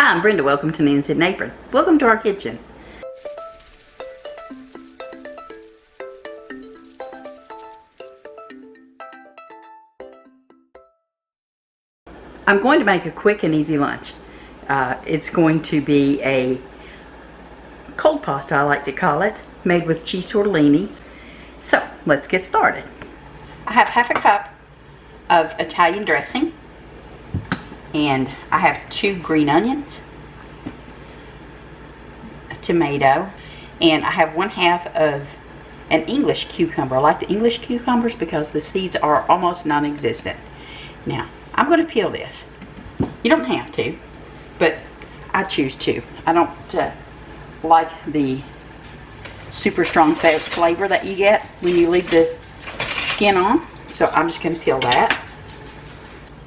Hi, I'm Brenda. Welcome to Nan's Hidden Apron. Welcome to our kitchen. I'm going to make a quick and easy lunch. It's going to be a cold pasta, I like to call it, made with cheese tortellini. So, let's get started. I have half a cup of Italian dressing, and I have 2 green onions, a tomato, and I have 1/2 of an English cucumber. I like the English cucumbers because the seeds are almost non-existent. Now, I'm going to peel this. You don't have to, but I choose to. I don't like the super strong flavor that you get when you leave the skin on, so I'm just going to peel that.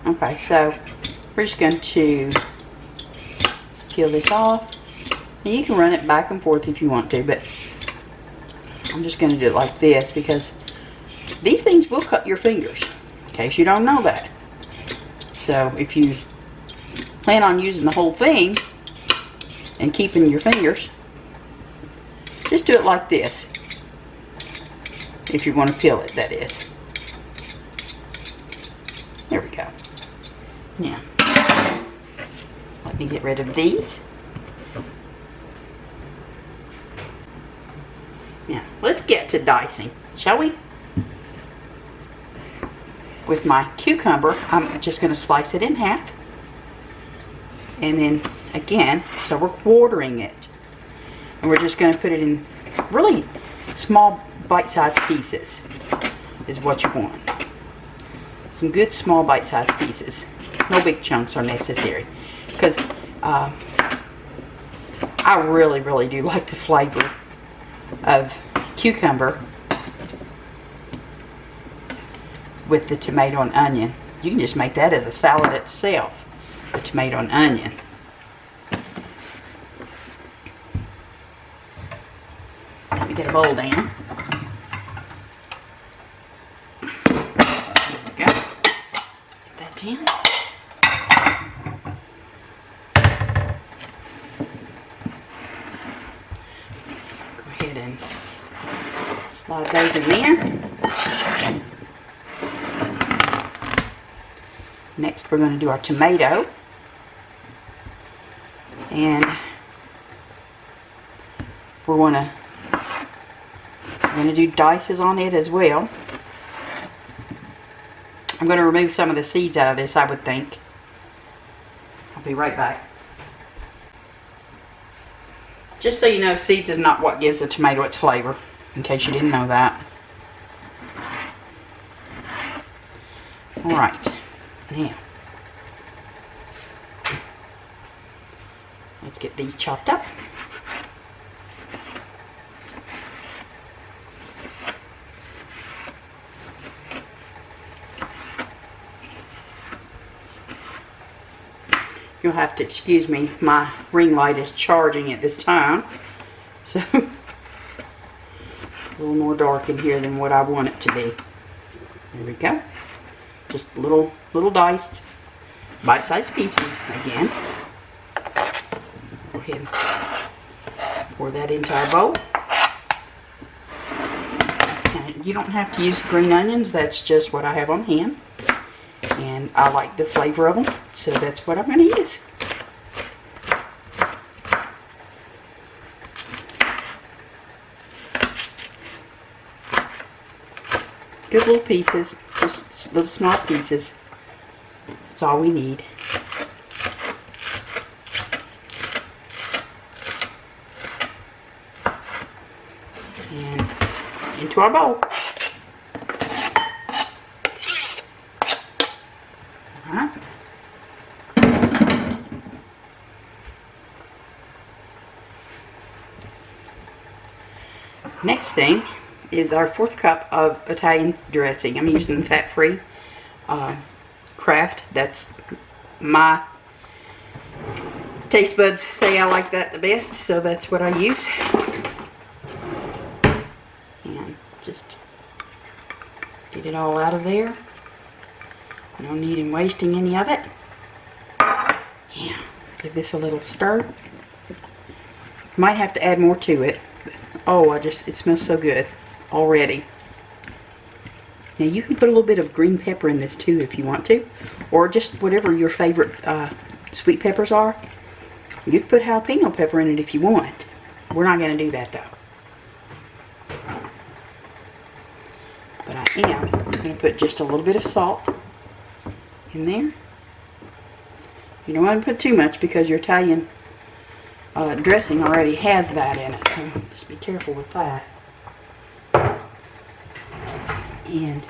Okay, so we're just going to peel this off. And you can run it back and forth if you want to, but I'm just going to do it like this because these things will cut your fingers, in case you don't know that. So if you plan on using the whole thing and keeping your fingers, just do it like this. If you want to peel it, that is. There we go. Now, let me get rid of these. Now, let's get to dicing, shall we? With my cucumber, I'm just going to slice it in half. And then, again, so we're quartering it. And we're just going to put it in really small bite-sized pieces, is what you want. Some good small bite-sized pieces. No big chunks are necessary. Because I really do like the flavor of cucumber with the tomato and onion. You can just make that as a salad itself, the tomato and onion. Let me get a bowl down. There we go. Let's get that down. Go ahead and slide those in there. Next, we're going to do our tomato, and we're going to do dices on it as well. I'm going to remove some of the seeds out of this, I would think. I'll be right back. Just so you know, seeds is not what gives the tomato its flavor, in case you didn't know that. Alright. Now, let's get these chopped up. You'll have to excuse me, my ring light is charging at this time, so it's a little more dark in here than what I want it to be. There we go. Just little diced, bite-sized pieces again. Go ahead and pour that into our bowl. And you don't have to use green onions, that's just what I have on hand. And I like the flavor of them, so that's what I'm going to use. Good little pieces, just little small pieces. That's all we need. And into our bowl. Alright. Next thing is our 4th cup of Italian dressing. I'm using fat-free Kraft. That's my taste buds say I like that the best, so that's what I use. And just get it all out of there. No need in wasting any of it. Yeah, Give this a little stir. Might have to add more to it. Oh, it smells so good already. Now you can put a little bit of green pepper in this too if you want to. Or just whatever your favorite sweet peppers are. You can put jalapeno pepper in it if you want. We're not going to do that though. But I am going to put just a little bit of salt in there. You don't want to put too much because your Italian dressing already has that in it. So just be careful with that. And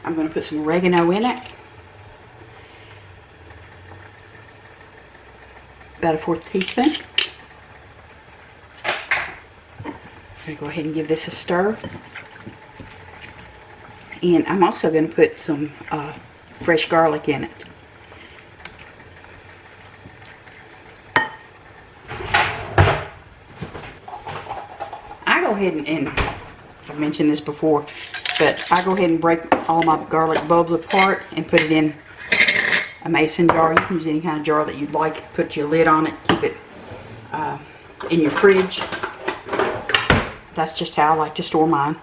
I'm going to put some oregano in it. About a 1/4 teaspoon. I'm going to go ahead and give this a stir. And I'm also going to put some fresh garlic in it. I go ahead and I've mentioned this before, but I go ahead and break all my garlic bulbs apart and put it in a mason jar. You can use any kind of jar that you'd like. Put your lid on it. Keep it in your fridge. That's just how I like to store mine.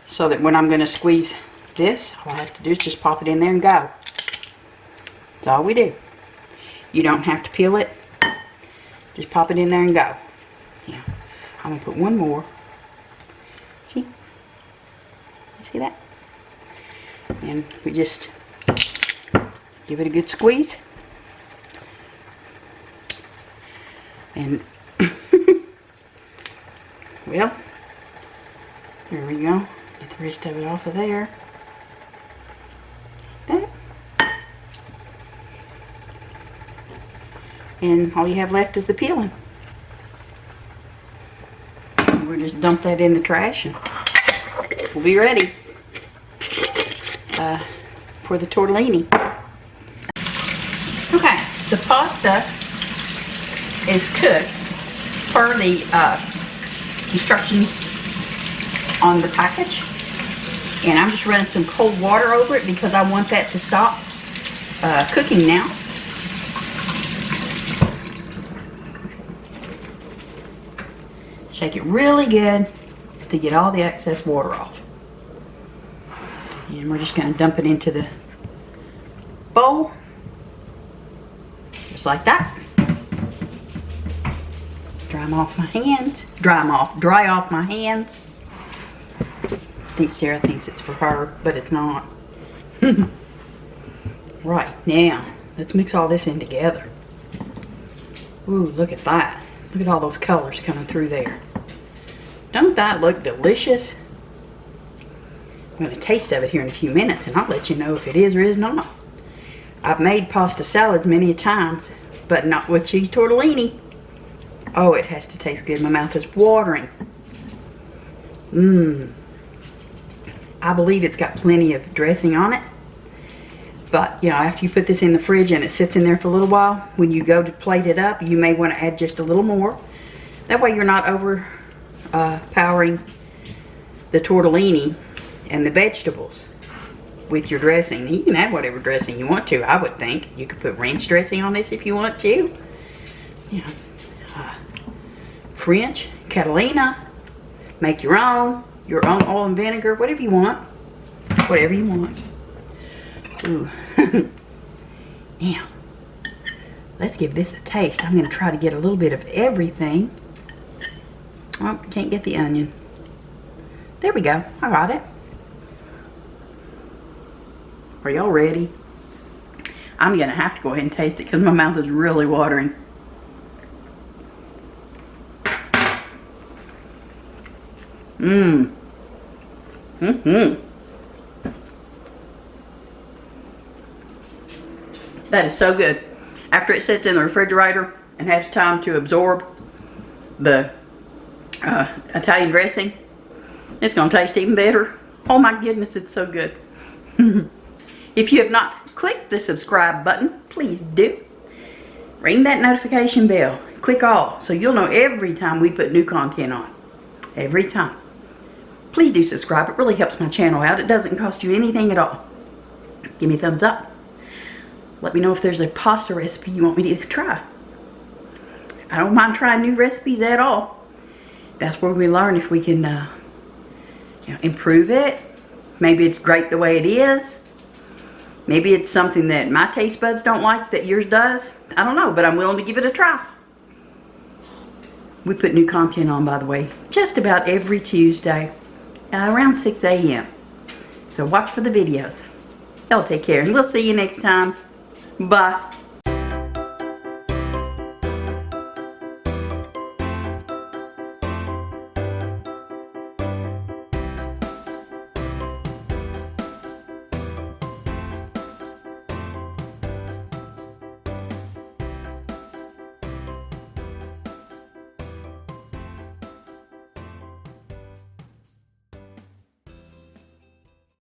So that when I'm going to squeeze this, all I have to do is just pop it in there and go. That's all we do. You don't have to peel it. Just pop it in there and go. Yeah. I'm going to put one more. See? You see that? And we just give it a good squeeze. And well, there we go. Get the rest of it off of there. That. And all you have left is the peeling. And we'll just dump that in the trash and we'll be ready for the tortellini. Okay, the pasta is cooked per the instructions on the package, and I'm just running some cold water over it because I want that to stop cooking now. Shake it really good to get all the excess water off. And we're just going to dump it into the bowl. Just like that. Dry them off my hands. Dry off my hands. I think Sarah thinks it's for her, but it's not. Right, now, let's mix all this in together. Ooh, look at that. Look at all those colors coming through there. Don't that look delicious? I'm going to taste of it here in a few minutes, and I'll let you know if it is or is not. I've made pasta salads many a times, but not with cheese tortellini. Oh, it has to taste good. My mouth is watering. Mmm. I believe it's got plenty of dressing on it. But, you know, after you put this in the fridge and it sits in there for a little while, when you go to plate it up, you may want to add just a little more. That way you're not overpowering the tortellini and the vegetables with your dressing. You can add whatever dressing you want to, I would think. You could put ranch dressing on this if you want to. Yeah. French, Catalina, make your own oil and vinegar, whatever you want. Whatever you want. Ooh. Now, let's give this a taste. I'm going to try to get a little bit of everything. Oh, can't get the onion. There we go. I got it. Are y'all ready? I'm going to have to go ahead and taste it because my mouth is really watering. Mmm. Mm-hmm. That is so good. After it sits in the refrigerator and has time to absorb the Italian dressing, it's going to taste even better. Oh my goodness, it's so good. If you have not clicked the subscribe button, please do. Ring that notification bell. Click all so you'll know every time we put new content on. Every time. Please do subscribe. It really helps my channel out. It doesn't cost you anything at all. Give me a thumbs up. Let me know if there's a pasta recipe you want me to try. I don't mind trying new recipes at all. That's where we learn if we can you know, improve it. Maybe it's great the way it is. Maybe it's something that my taste buds don't like that yours does. I don't know, but I'm willing to give it a try. We put new content on, by the way, just about every Tuesday around 6 a.m. So watch for the videos. Y'all take care, and we'll see you next time. Bye.